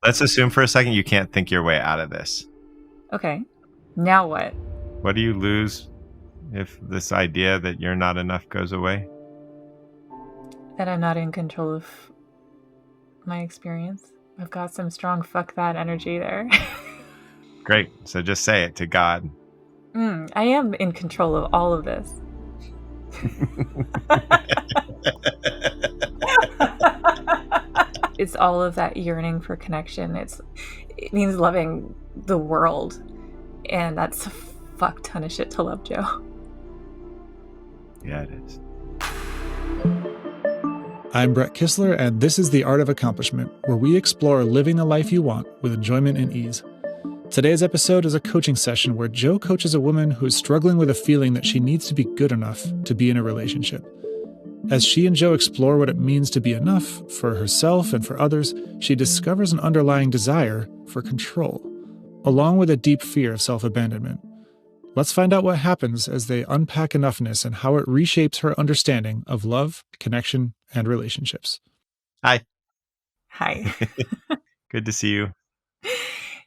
Let's assume for a second you can't think your way out of this. Okay. Now what? What do you lose if this idea that you're not enough goes away? That I'm not in control of my experience. I've got some strong fuck that energy there. Great. So just say it to God. I am in control of all of this. It's all of that yearning for connection. It means loving the world. And that's a fuck ton of shit to love, Joe. Yeah, it is. I'm Brett Kissler, and this is The Art of Accomplishment, where we explore living the life you want with enjoyment and ease. Today's episode is a coaching session where Joe coaches a woman who is struggling with a feeling that she needs to be good enough to be in a relationship. As she and Joe explore what it means to be enough for herself and for others, she discovers an underlying desire for control, along with a deep fear of self-abandonment. Let's find out what happens as they unpack enoughness and how it reshapes her understanding of love, connection, and relationships. Hi. Hi. Good to see you.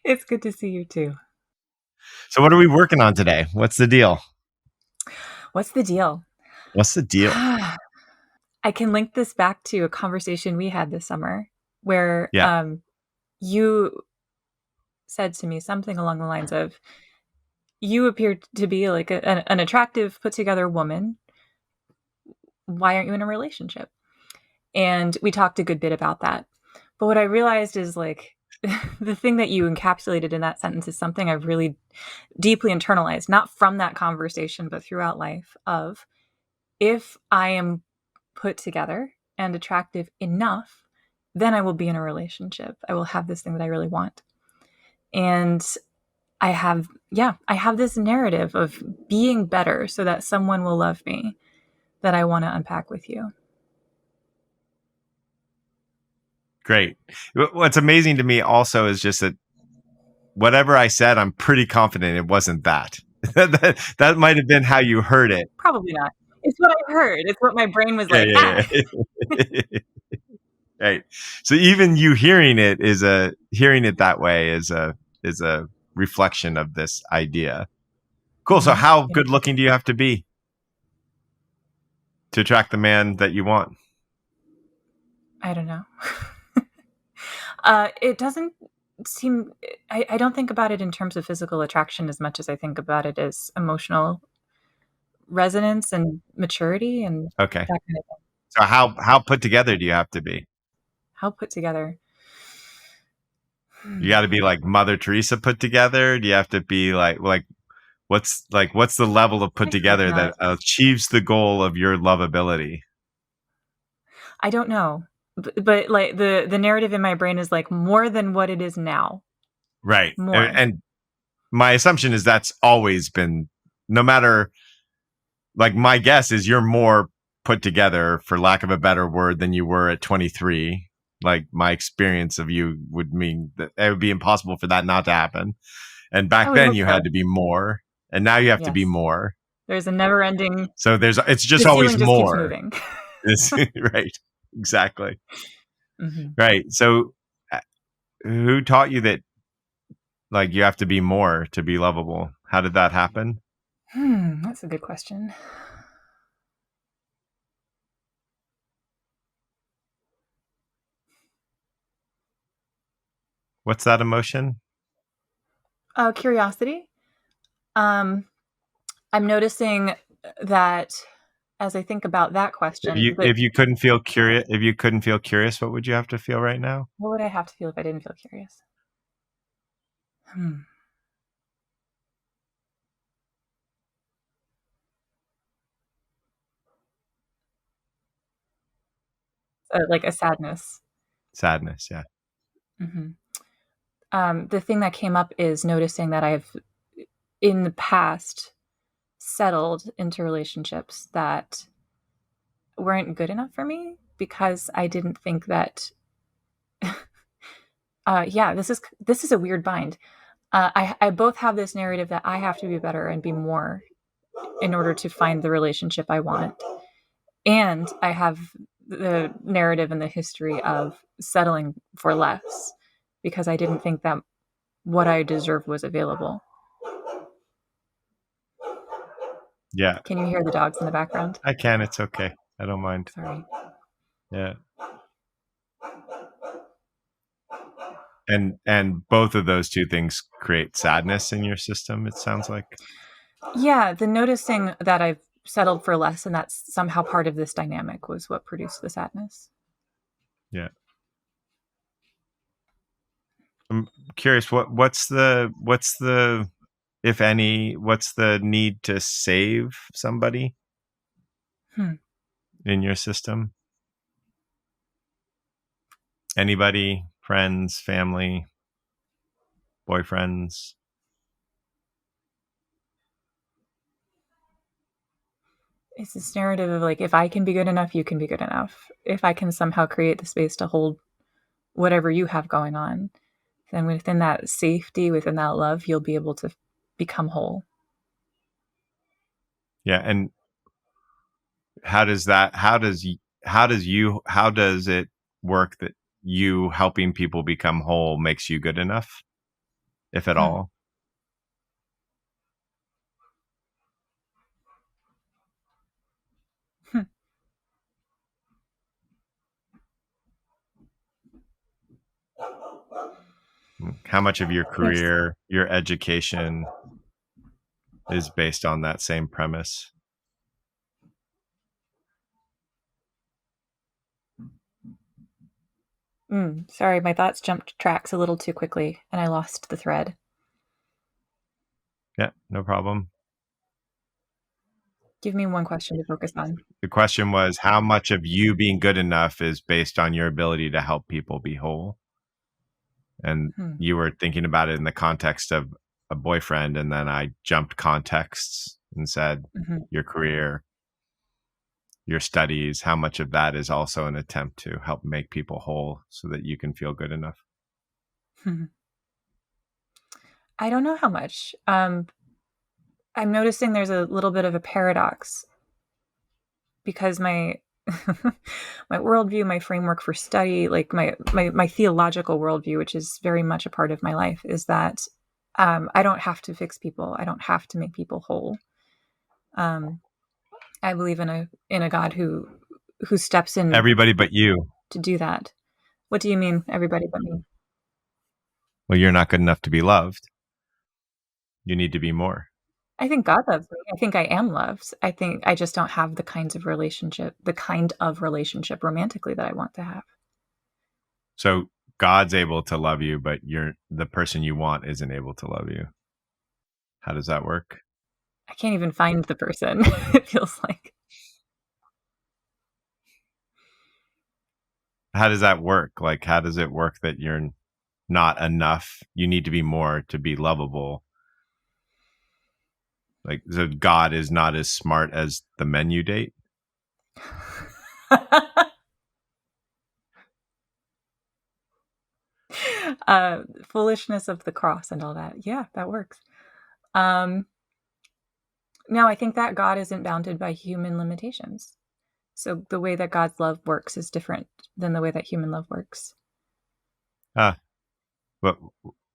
It's good to see you too. So what are we working on today? What's the deal? What's the deal? What's the deal? I can link this back to a conversation we had this summer where you said to me something along the lines of, you appear to be like an attractive, put together woman. Why aren't you in a relationship? And we talked a good bit about that. But what I realized is like the thing that you encapsulated in that sentence is something I've really deeply internalized, not from that conversation, but throughout life of, if I am put together and attractive enough, then I will be in a relationship. I will have this thing that I really want. And I have this narrative of being better so that someone will love me that I want to unpack with you. Great. What's amazing to me also is just that whatever I said, I'm pretty confident it wasn't that. That might have been how you heard it. Probably not. It's what I heard. It's what my brain was like. Yeah. Right. So even you hearing it that way is a reflection of this idea. Cool. So how good looking do you have to be to attract the man that you want? I don't know. It doesn't seem, I don't think about it in terms of physical attraction as much as I think about it as emotional resonance and maturity and that kind of thing. So how put together do you have to be? How put together? You got to be like Mother Teresa put together? Do you have to be like what's the level of put together that achieves the goal of your lovability? I don't know. But like the narrative in my brain is like more than what it is now. Right. And my assumption is that's always been, no matter, like my guess is you're more put together, for lack of a better word, than you were at 23. Like my experience of you would mean that it would be impossible for that not to happen. And back then you had to be more, and now you have to be more. There's a never ending. So it's just always more. Keeps moving. Right. Exactly. Mm-hmm. Right. So who taught you that like you have to be more to be lovable? How did that happen? That's a good question. What's that emotion? Curiosity. I'm noticing that as I think about that question. If you couldn't feel curious, what would you have to feel right now? What would I have to feel if I didn't feel curious? Like a sadness. Sadness, yeah. Mm-hmm. The thing that came up is noticing that I've, in the past, settled into relationships that weren't good enough for me because I didn't think that. This is a weird bind. I both have this narrative that I have to be better and be more in order to find the relationship I want, and I have the narrative and the history of settling for less because I didn't think that what I deserved was available. Yeah. Can you hear the dogs in the background? I can. It's okay. I don't mind. Sorry. Yeah. And both of those two things create sadness in your system, it sounds like. Yeah, the noticing that I've settled for less and that's somehow part of this dynamic was what produced the sadness. Yeah. I'm curious, what's the if any, what's the need to save somebody in your system? Anybody, friends, family, boyfriends? It's this narrative of like, if I can be good enough, you can be good enough. If I can somehow create the space to hold whatever you have going on, then within that safety, within that love, you'll be able to become whole. Yeah. And how does it work that you helping people become whole makes you good enough, if at all? How much of your career, your education is based on that same premise? Sorry, my thoughts jumped tracks a little too quickly and I lost the thread. Yeah, no problem. Give me one question to focus on. The question was, how much of you being good enough is based on your ability to help people be whole? And you were thinking about it in the context of a boyfriend, and then I jumped contexts and said, your career, your studies, how much of that is also an attempt to help make people whole so that you can feel good enough? I don't know how much. I'm noticing there's a little bit of a paradox because my my worldview, my framework for study, like my theological worldview, which is very much a part of my life, is that I don't have to fix people. I don't have to make people whole. I believe in a God who steps in. Everybody but you. To do that. What do you mean, everybody but me? Well, you're not good enough to be loved. You need to be more. I think God loves me. I think I am loved. I think I just don't have the kind of relationship romantically that I want to have. So God's able to love you, but the person you want isn't able to love you. How does that work? I can't even find the person. It feels like. How does that work? Like, how does it work that you're not enough? You need to be more to be lovable. Like, so God is not as smart as the men you date? Foolishness of the cross and all that. Yeah, that works. No, I think that God isn't bounded by human limitations. So the way that God's love works is different than the way that human love works. But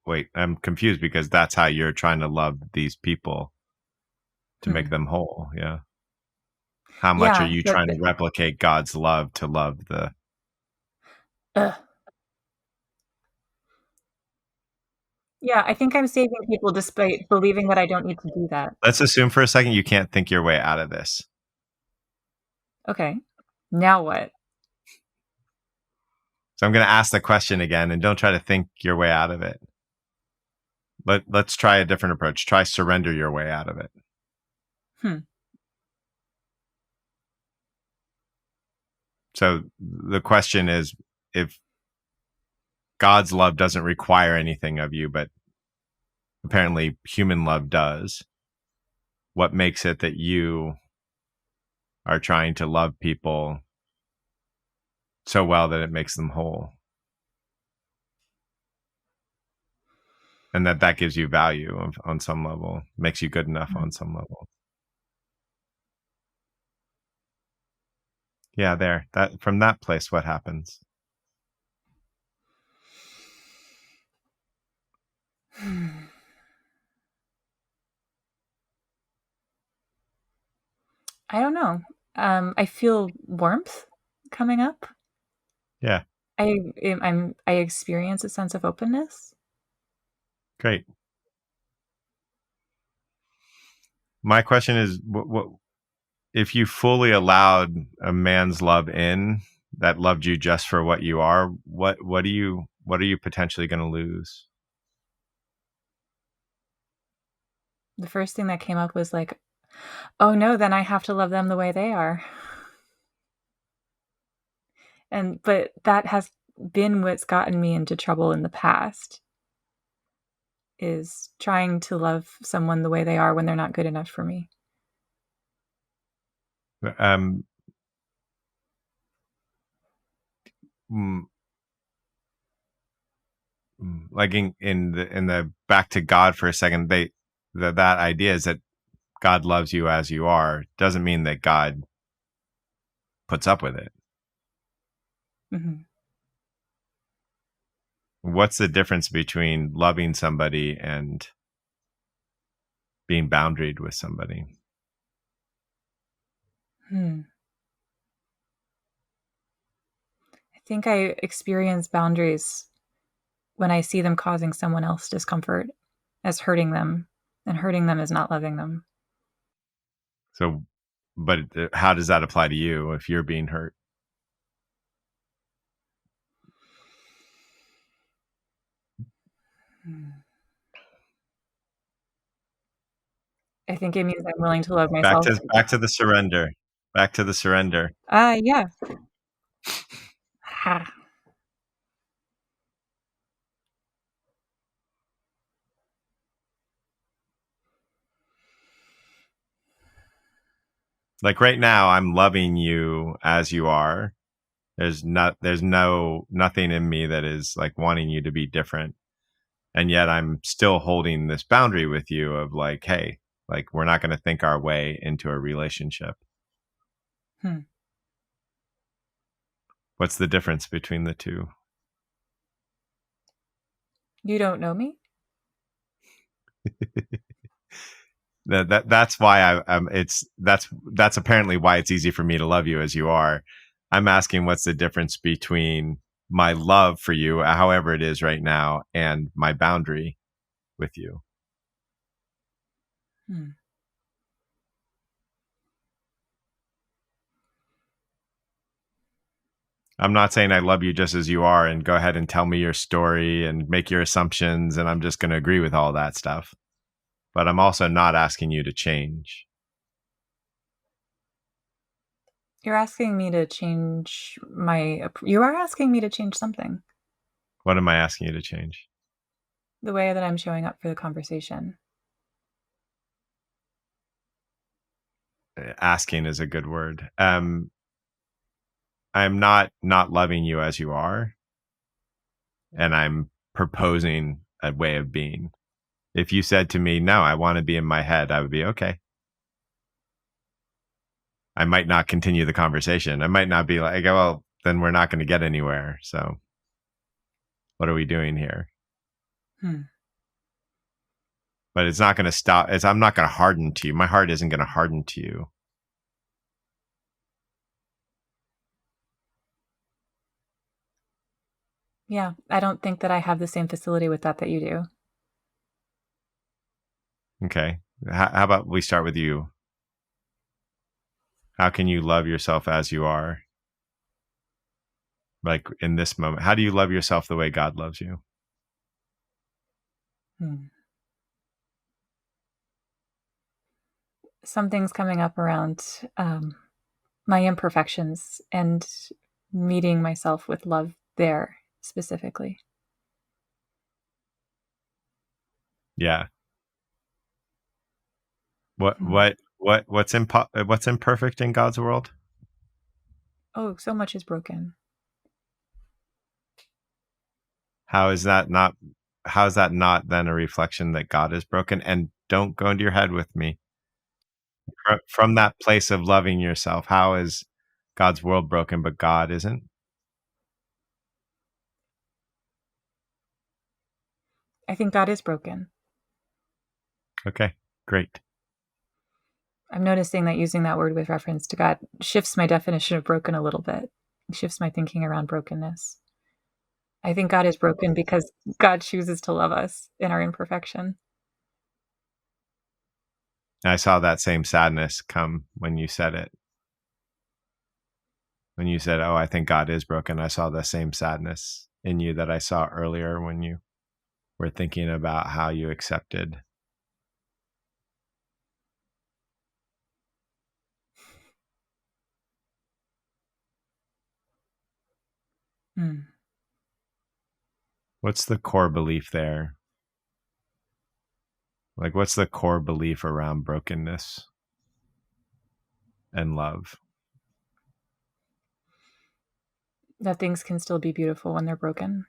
wait, I'm confused because that's how you're trying to love these people to make them whole. Yeah. How much are you trying to replicate God's love to love the... Yeah, I think I'm saving people despite believing that I don't need to do that. Let's assume for a second you can't think your way out of this. Okay. Now what? So I'm going to ask the question again, and don't try to think your way out of it. Let's try a different approach. Try surrender your way out of it. So the question is, if God's love doesn't require anything of you, but apparently human love does, what makes it that you are trying to love people so well that it makes them whole? And that gives you value on some level, makes you good enough on some level. Yeah, from that place, what happens? I don't know. I feel warmth coming up. Yeah. I experience a sense of openness. Great. My question is, what if you fully allowed a man's love in that loved you just for what you are? What are you potentially going to lose? The first thing that came up was like, oh no, then I have to love them the way they are. But that has been what's gotten me into trouble in the past, is trying to love someone the way they are when they're not good enough for me. Like in the back to God for a second, that idea is that God loves you as you are doesn't mean that God puts up with it. Mm-hmm. What's the difference between loving somebody and being boundaried with somebody? I think I experience boundaries when I see them causing someone else discomfort as hurting them, and hurting them is not loving them. So, but how does that apply to you if you're being hurt? I think it means I'm willing to love myself. Back to the surrender. Back to the surrender. Yeah. Ha. Like right now, I'm loving you as you are. There's nothing in me that is like wanting you to be different. And yet I'm still holding this boundary with you of like, hey, like we're not going to think our way into a relationship. What's the difference between the two? You don't know me? That's why that's apparently why it's easy for me to love you as you are. I'm asking what's the difference between my love for you, however it is right now, and my boundary with you. I'm not saying I love you just as you are and go ahead and tell me your story and make your assumptions and I'm just going to agree with all that stuff. But I'm also not asking you to change. You're asking me to change you are asking me to change something. What am I asking you to change? The way that I'm showing up for the conversation. Asking is a good word. I'm not loving you as you are. And I'm proposing a way of being. If you said to me, no, I want to be in my head, I would be okay. I might not continue the conversation. I might not be like, well, then we're not going to get anywhere. So what are we doing here? But it's not going to stop. I'm not going to harden to you. My heart isn't going to harden to you. Yeah, I don't think that I have the same facility with that you do. Okay. How about we start with you? How can you love yourself as you are? Like in this moment, how do you love yourself the way God loves you? Something's coming up around my imperfections and meeting myself with love there specifically. Yeah. What's imperfect in God's world? Oh, so much is broken. How is that not then a reflection that God is broken? And don't go into your head with me. From that place of loving yourself, how is God's world broken but God isn't? I think God is broken. Okay, great. I'm noticing that using that word with reference to God shifts my definition of broken a little bit. It shifts my thinking around brokenness. I think God is broken because God chooses to love us in our imperfection. I saw that same sadness come when you said it. When you said, "Oh, I think God is broken," I saw the same sadness in you that I saw earlier when you were thinking about how you accepted. What's the core belief there? Like, what's the core belief around brokenness and love? That things can still be beautiful when they're broken.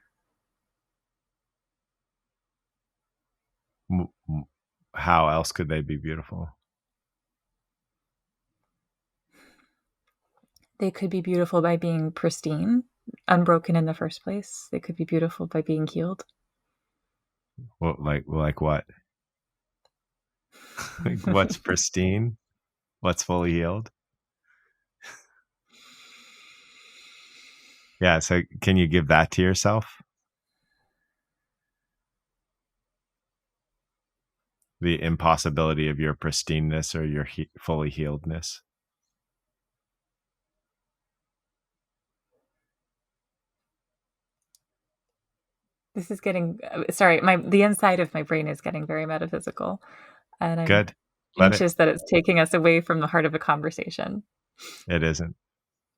How else could they be beautiful? They could be beautiful by being pristine, unbroken in the first place. They could be beautiful by being healed. Well, like what? Like what's pristine? What's fully healed? Yeah. So can you give that to yourself? The impossibility of your pristineness or your fully healedness. This is getting sorry. The inside of my brain is getting very metaphysical, and I'm Good. anxious that it's taking us away from the heart of a conversation. It isn't.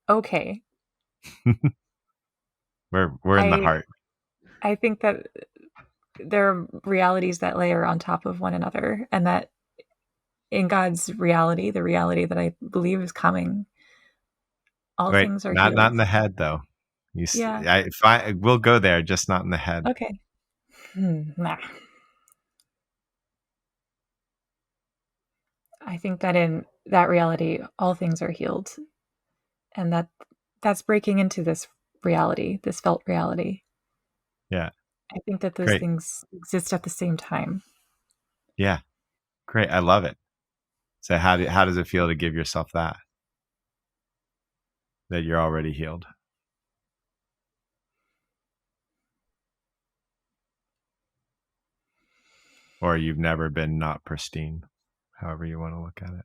Okay. We're in the heart. I think that there are realities that layer on top of one another, and that in God's reality, the reality that I believe is coming, all things are healed. Not in the head though. We'll go there, just not in the head. Okay. Nah. I think that in that reality, all things are healed, and that's breaking into this reality, this felt reality. Yeah. I think that those things exist at the same time. Yeah. Great. I love it. So how does it feel to give yourself that you're already healed? Or you've never been not pristine, however you want to look at it.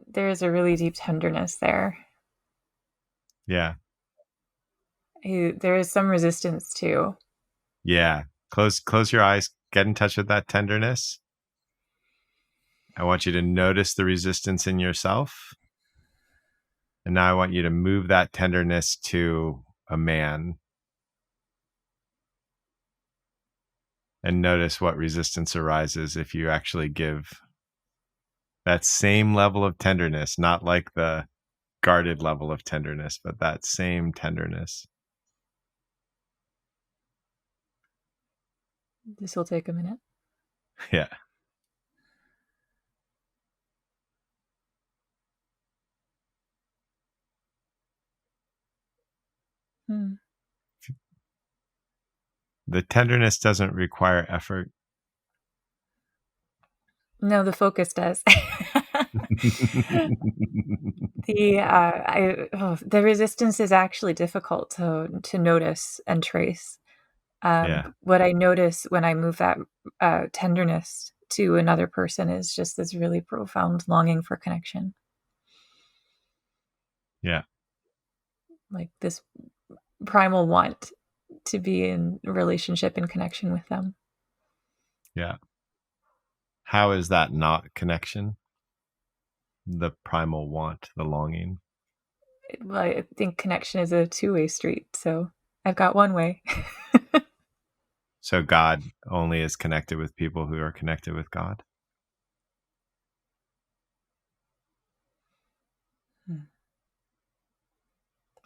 There is a really deep tenderness there. Yeah. There is some resistance too. Yeah. Close your eyes. Get in touch with that tenderness. I want you to notice the resistance in yourself. And now I want you to move that tenderness to a man. And notice what resistance arises if you actually give that same level of tenderness, not like the guarded level of tenderness, but that same tenderness. This will take a minute. Yeah. The tenderness doesn't require effort. No, the focus does. The resistance is actually difficult to notice and trace. What I notice when I move that tenderness to another person is just this really profound longing for connection. Yeah. Like this primal want to be in relationship and connection with them. Yeah. How is that not connection? The primal want, the longing. Well, I think connection is a two-way street, so I've got one way. So God only is connected with people who are connected with God?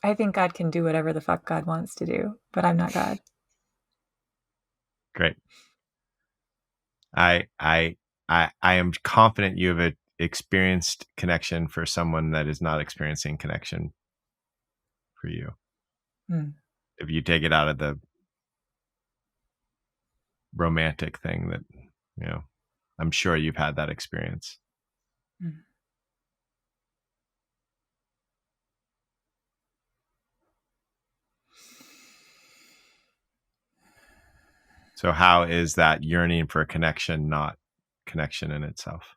I think God can do whatever the fuck God wants to do, but I'm not God. Great. I am confident you have experienced connection for someone that is not experiencing connection for you. If you take it out of the romantic thing that I'm sure you've had that experience. Mm. So how is that yearning for connection not connection in itself?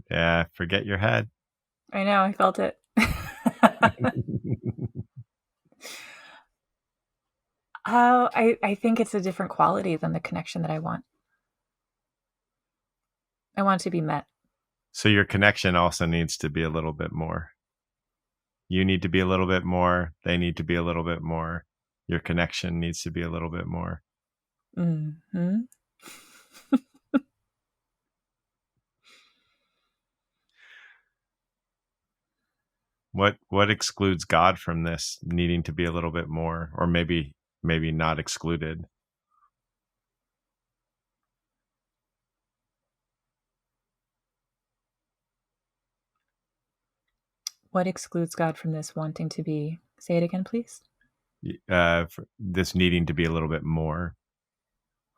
Yeah, forget your head. I know, I felt it. I think it's a different quality than the connection that I want. I want to be met. So your connection also needs to be a little bit more. You need to be a little bit more. They need to be a little bit more. Your connection needs to be a little bit more. Mm-hmm. What excludes God from this needing to be a little bit more, or maybe not excluded? What excludes God from this wanting to be? Say it again, please. This needing to be a little bit more.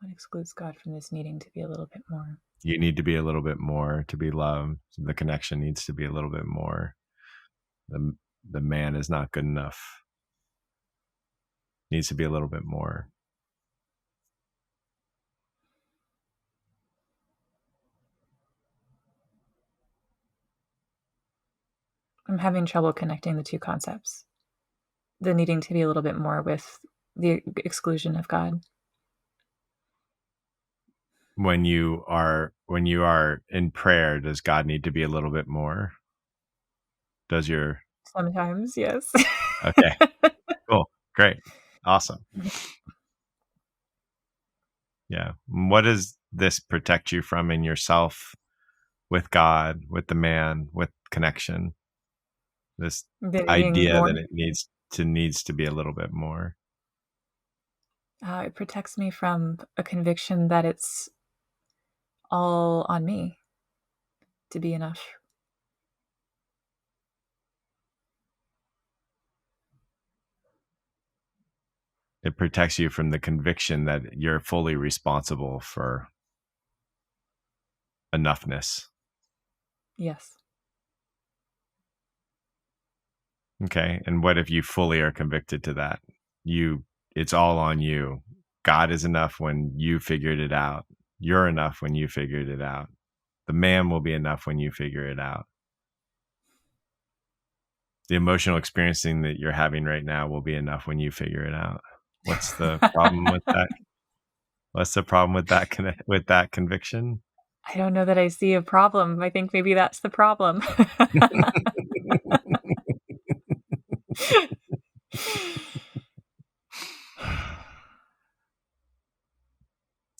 What excludes God from this needing to be a little bit more? You need to be a little bit more to be loved. The connection needs to be a little bit more. The man is not good enough. Needs to be a little bit more. I'm having trouble connecting the two concepts. The needing to be a little bit more with the exclusion of God. When you are in prayer, does God need to be a little bit more? Does your Sometimes, yes. Okay. Cool. Great. Awesome. Yeah. What does this protect you from in yourself, with God, with the man, with connection? This idea that it needs to be a little bit more. It protects me from a conviction that it's all on me to be enough. It protects you from the conviction that you're fully responsible for enoughness. Yes. Okay. And what if you fully are convicted to that? It's all on you. God is enough when you figured it out. You're enough when you figured it out. The man will be enough when you figure it out. The emotional experiencing that you're having right now will be enough when you figure it out. What's the problem with that? What's the problem with that conviction? I don't know that I see a problem. I think maybe that's the problem.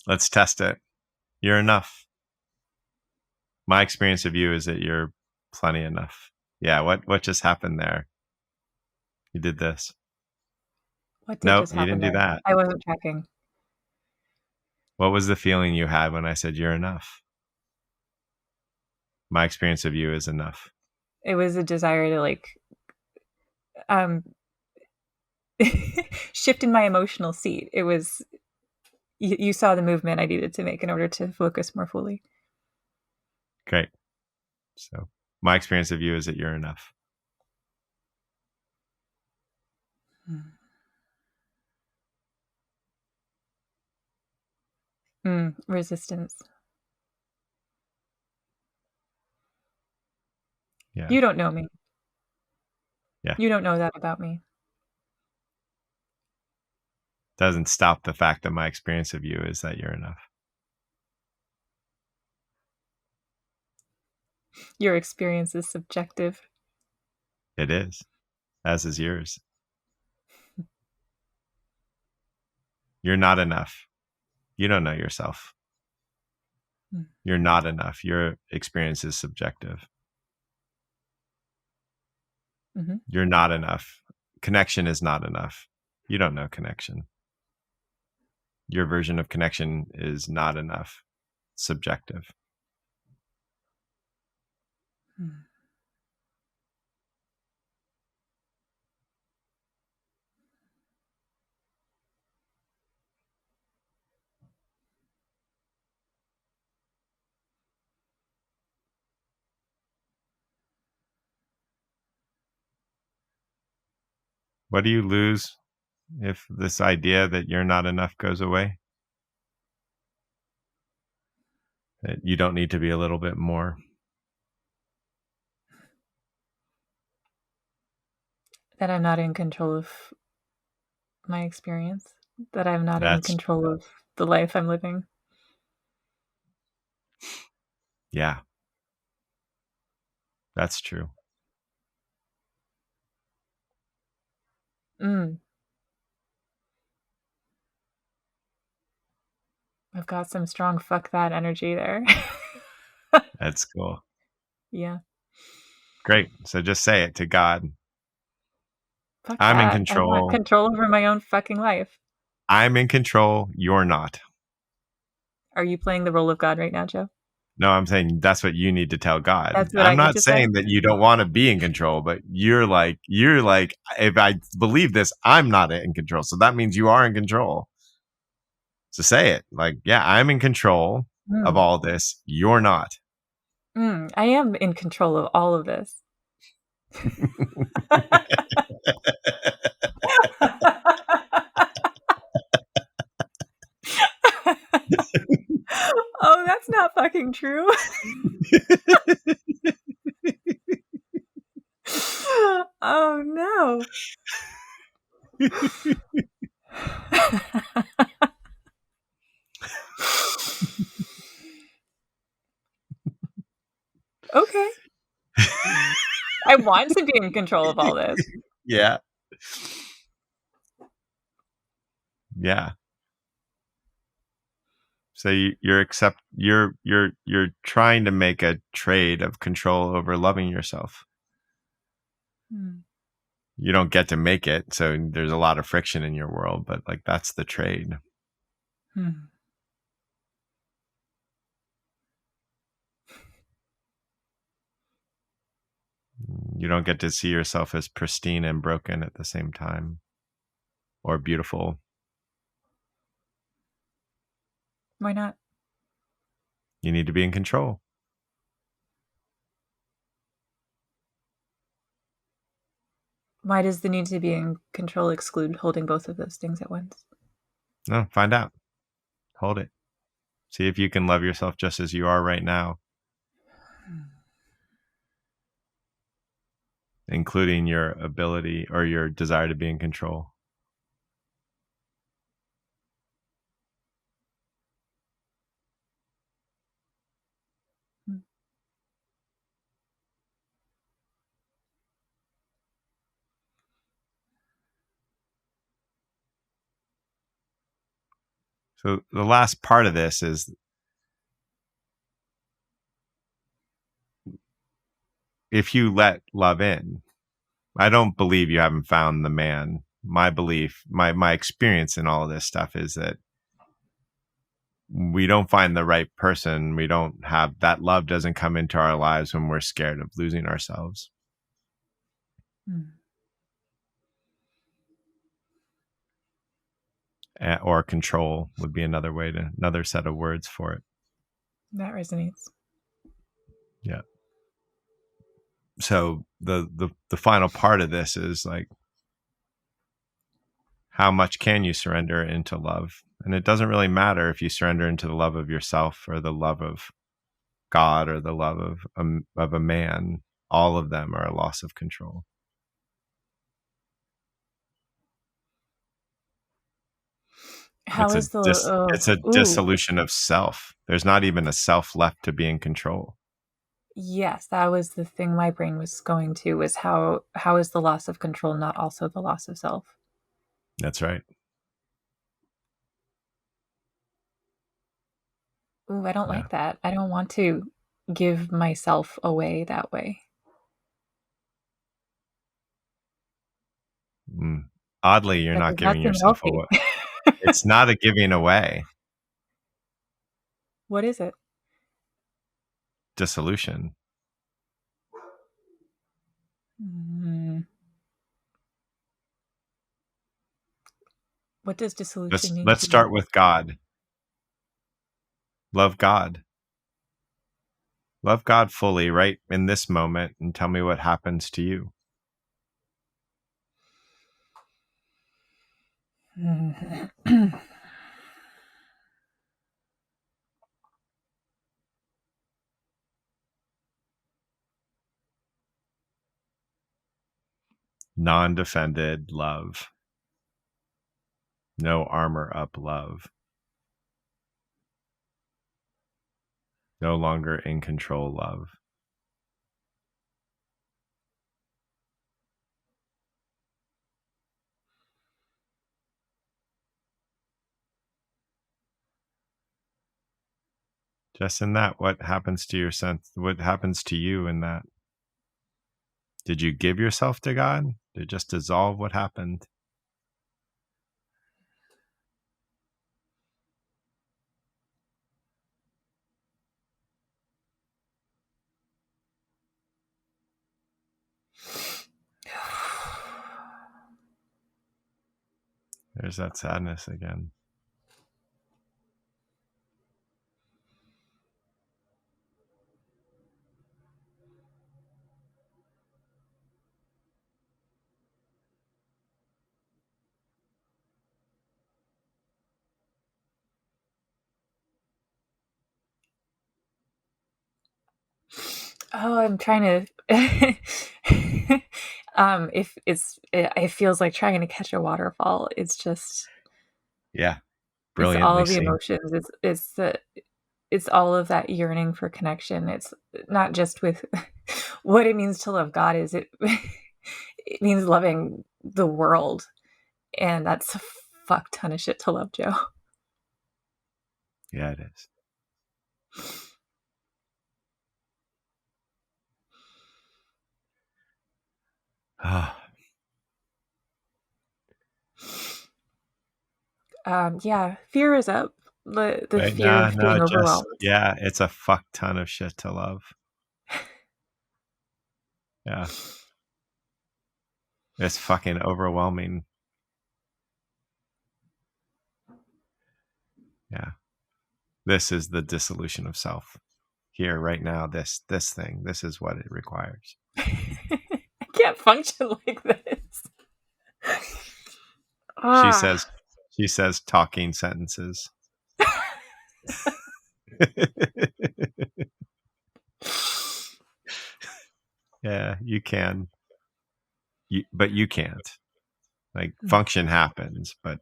Let's test it. You're enough. My experience of you is that you're plenty enough. Yeah, what just happened there? You did this. What did just you happen didn't do there? that. I wasn't tracking. What was the feeling you had when I said you're enough? My experience of you is enough. It was a desire to shift in my emotional seat. It was, you saw the movement I needed to make in order to focus more fully. Great. So my experience of you is that you're enough. Resistance. Yeah. You don't know me. Yeah. You don't know that about me. Doesn't stop the fact that my experience of you is that you're enough. Your experience is subjective. It is, as is yours. You're not enough. You don't know yourself. You're not enough. Your experience is subjective. Mm-hmm. You're not enough. Connection is not enough. You don't know connection. Your version of connection is not enough. Subjective. What do you lose if this idea that you're not enough goes away? That you don't need to be a little bit more? That I'm not in control of my experience. That I'm not in control of the life I'm living. Yeah. That's true. I've got some strong fuck that energy there. That's cool. Yeah. Great. So just say it to God. Fuck I'm in that. control. I want control over my own fucking life. I'm in control. You're not. Are you playing the role of God right now, Joe? No, I'm saying that's what you need to tell God. That's what I'm I not need to saying say? that you don't want to be in control, but you're like, if I believe this, I'm not in control. So that means you are in control. So say it. Like, yeah, I'm in control of all this. You're not. I am in control of all of this. Oh, that's not fucking true. Oh no. Okay. I want to be in control of all this. Yeah. Yeah. So you're trying to make a trade of control over loving yourself. You don't get to make it, so there's a lot of friction in your world, but like that's the trade. You don't get to see yourself as pristine and broken at the same time, or beautiful. Why not? You need to be in control. Why does the need to be in control exclude holding both of those things at once? No, find out. Hold it. See if you can love yourself just as you are right now, including your ability or your desire to be in control. So the last part of this is if you let love in. I don't believe you haven't found the man. My belief, my experience in all of this stuff is that we don't find the right person. We don't have that love doesn't come into our lives when we're scared of losing ourselves. Or control would be another set of words for it. That resonates. Yeah. So the final part of this is like, how much can you surrender into love? And it doesn't really matter if you surrender into the love of yourself or the love of God or the love of a man. All of them are a loss of control. It's a dissolution of self. There's not even a self left to be in control. Yes, that was the thing my brain was going to, was how is the loss of control not also the loss of self? That's right. Ooh, I don't like that. I don't want to give myself away that way. Oddly, you're not giving yourself away. It's not a giving away. What is it? Dissolution. What does dissolution mean? Let's start with God. Love God. Love God fully right in this moment and tell me what happens to you. Non-defended love. No armor up love. No longer in control love. Just in that, what happens to your sense? What happens to you in that? Did you give yourself to God? Did it just dissolve? What happened? There's that sadness again. Oh, I'm trying to. If it feels like trying to catch a waterfall. It's just, Yeah, it's all brilliantly of the seen. emotions. It's all of that yearning for connection. It's not just with what it means to love God. Is it? It means loving the world, and that's a fuck ton of shit to love, Joe. Yeah, it is. Yeah, fear is up. The Right? fear of being overwhelmed. Yeah, it's a fuck ton of shit to love. Yeah. It's fucking overwhelming. Yeah. This is the dissolution of self. Here, right now, this thing, this is what it requires. I can't function like this. She says talking sentences. Yeah, you can. But you can't. Like, function happens, but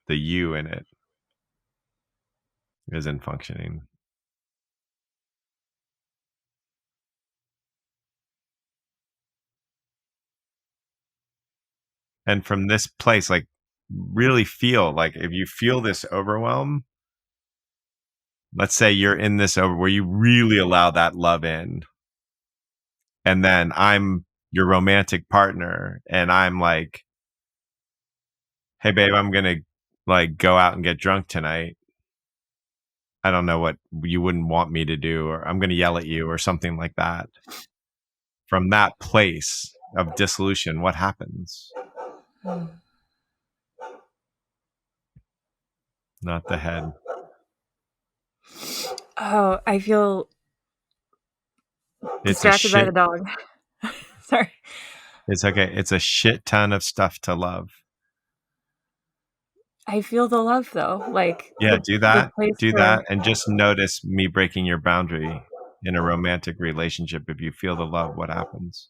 the you in it isn't functioning. And from this place, like, really feel, like, if you feel this overwhelm, let's say you're in this over where you really allow that love in, and then I'm your romantic partner, and I'm like, hey babe, I'm gonna like go out and get drunk tonight. I don't know what you wouldn't want me to do, or I'm gonna yell at you or something like that. From that place of dissolution, what happens? Not the head. Oh, I feel It's a distracted by the shit. dog. Sorry. It's okay. It's a shit ton of stuff to love. I feel the love though. Like, Yeah, do that. place Do where that. And just notice me breaking your boundary in a romantic relationship. If you feel the love, what happens?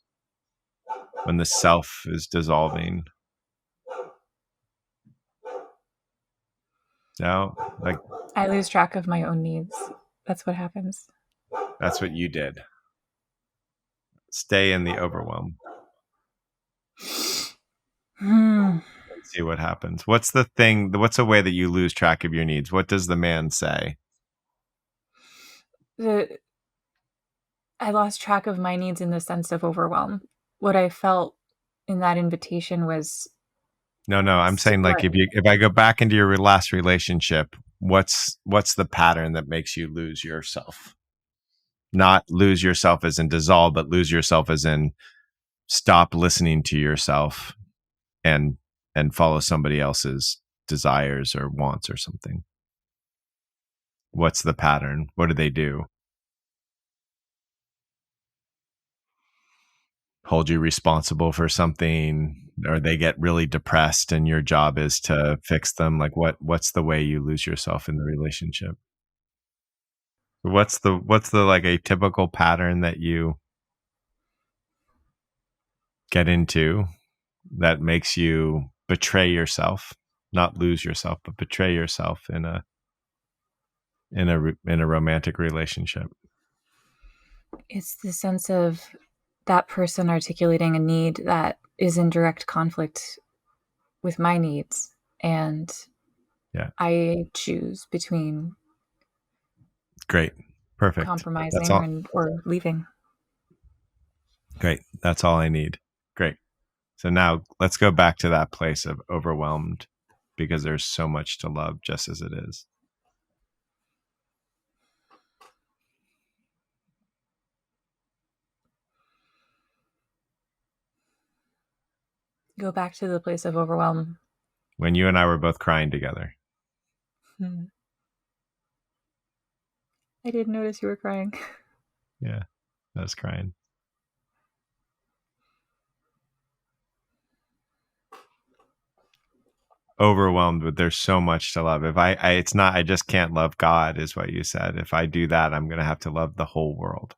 When the self is dissolving. No, like, I lose track of my own needs. That's what happens. that's what you did. Stay in the overwhelm. See what happens. What's the thing? What's a way that you lose track of your needs? What does the man say? I lost track of my needs in the sense of overwhelm. What I felt in that invitation was No, I'm saying, like, if I go back into your last relationship, what's the pattern that makes you lose yourself? Not lose yourself as in dissolve, but lose yourself as in stop listening to yourself and follow somebody else's desires or wants or something. What's the pattern? What do they do? hold you responsible for something, or they get really depressed and your job is to fix them? Like what's the way you lose yourself in the relationship? What's the like a typical pattern that you get into that makes you betray yourself, not lose yourself, but betray yourself in a romantic relationship? It's the sense of that person articulating a need that is in direct conflict with my needs, and I choose between great, perfect, compromising or leaving. Great, that's all I need. Great. So now let's go back to that place of overwhelmed, because there's so much to love just as it is. Go back to the place of overwhelm. When you and I were both crying together. I didn't notice you were crying. Yeah, I was crying. Overwhelmed with there's so much to love. If I just can't love God, is what you said. If I do that, I'm going to have to love the whole world.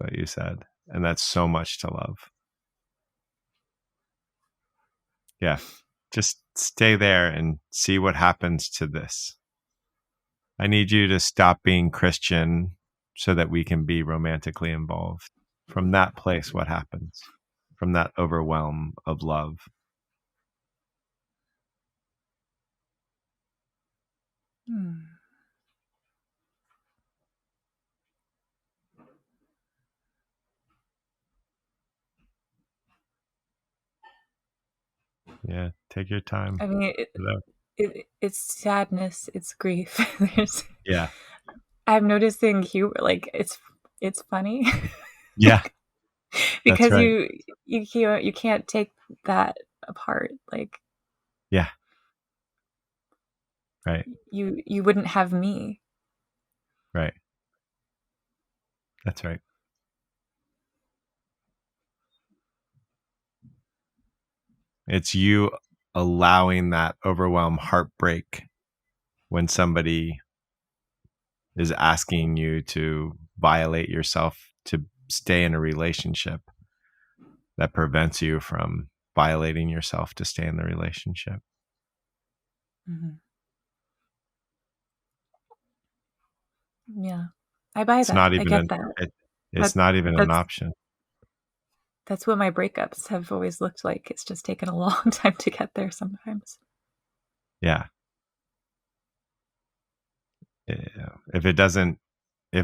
That's what you said. And that's so much to love. Yeah. Just stay there and see what happens to this. I need you to stop being Christian so that we can be romantically involved. From that place, what happens? From that overwhelm of love. Yeah, take your time. I mean, it's sadness, it's grief. Yeah, I'm noticing humor. Like it's funny. Yeah, because right. you can't take that apart. Like yeah, right, you wouldn't have me. Right. That's right. It's you allowing that overwhelm heartbreak when somebody is asking you to violate yourself to stay in a relationship that prevents you from violating yourself to stay in the relationship. Yeah, I buy It's that. not I even get that. it's not even an option. That's what my breakups have always looked like. It's just taken a long time to get there sometimes. Yeah. If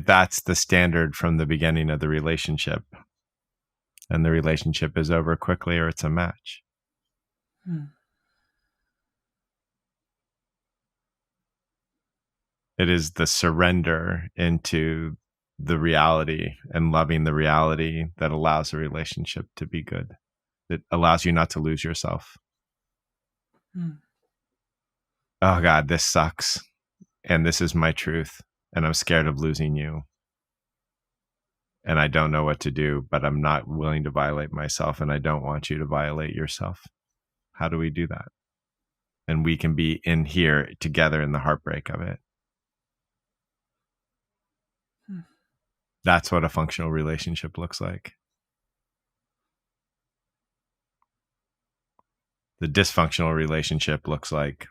that's the standard from the beginning of the relationship, and the relationship is over quickly, or it's a match. It is the surrender into the reality and loving the reality that allows a relationship to be good. It allows you not to lose yourself. Oh God, this sucks. And this is my truth. And I'm scared of losing you. And I don't know what to do, but I'm not willing to violate myself. And I don't want you to violate yourself. How do we do that? And we can be in here together in the heartbreak of it. That's what a functional relationship looks like. The dysfunctional relationship looks like,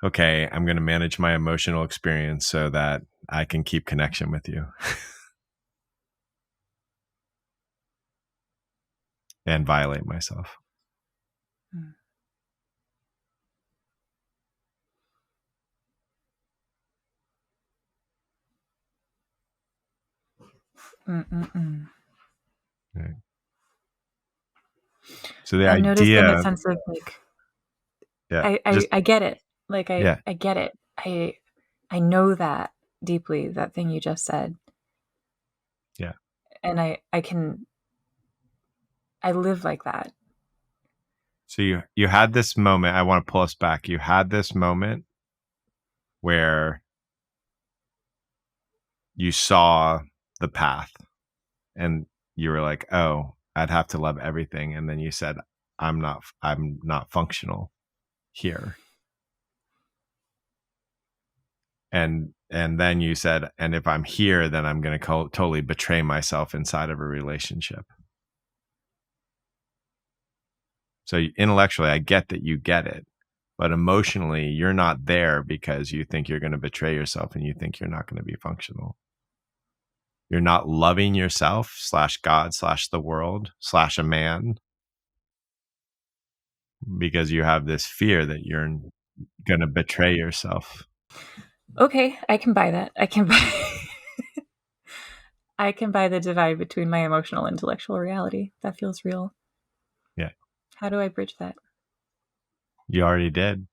okay, I'm going to manage my emotional experience so that I can keep connection with you. And violate myself. Right. So the I'm noticing idea, a sense of like, yeah, I get it. Like yeah. I get it. I know that deeply, that thing you just said. Yeah. And I live like that. So you had this moment. I want to pull us back. You had this moment where you saw the path. And you were like, oh, I'd have to love everything. And then you said, I'm not functional here. And then you said, and if I'm here, then I'm going to totally betray myself inside of a relationship. So intellectually, I get that you get it, but emotionally, you're not there because you think you're going to betray yourself and you think you're not going to be functional. You're not loving yourself / God / the world / a man because you have this fear that you're going to betray yourself. Okay, I can buy that. I can buy the divide between my emotional and intellectual reality. That feels real. Yeah. How do I bridge that? You already did.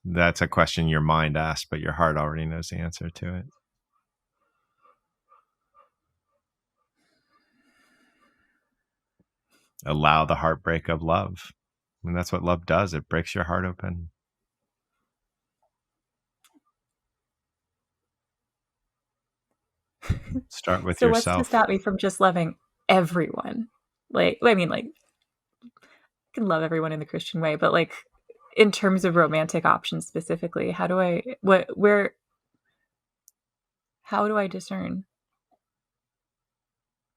That's a question your mind asked, but your heart already knows the answer to it. Allow the heartbreak of love. And that's what love does. It breaks your heart open. Start with yourself. So what's to stop me from just loving everyone? I can love everyone in the Christian way, but in terms of romantic options specifically, how do I discern?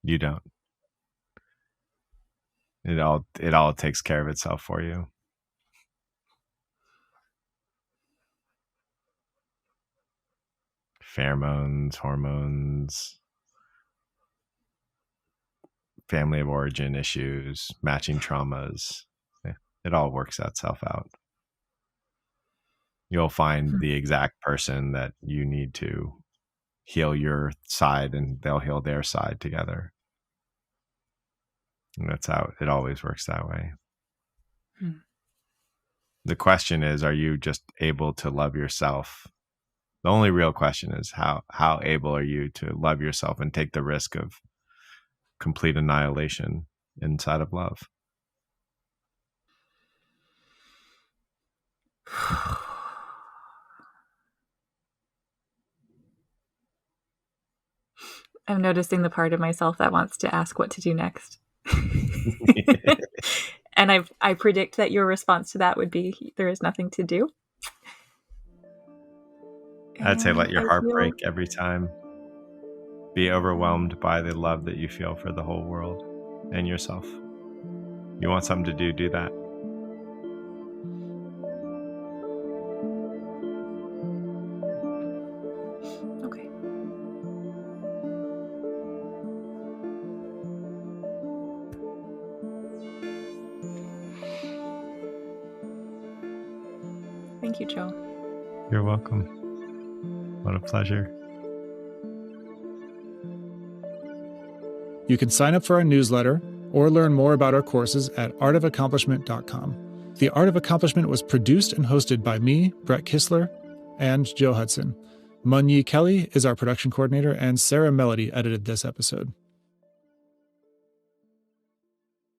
You don't. It all takes care of itself for you. Pheromones, hormones, family of origin issues, matching traumas. It all works itself out. You'll find the exact person that you need to heal your side, and they'll heal their side together. And that's how it always works that way. The question is, are you just able to love yourself? The only real question is how able are you to love yourself and take the risk of complete annihilation inside of love? I'm noticing the part of myself that wants to ask what to do next. And I predict that your response to that would be, there is nothing to do. I'd say let your heart break every time. Be overwhelmed by the love that you feel for the whole world and yourself. You want something to do that. Okay. Thank you, Joe. You're welcome. What a pleasure. You can sign up for our newsletter or learn more about our courses at artofaccomplishment.com. The Art of Accomplishment was produced and hosted by me, Brett Kistler, and Joe Hudson. Munyi Kelly is our production coordinator, and Sarah Melody edited this episode.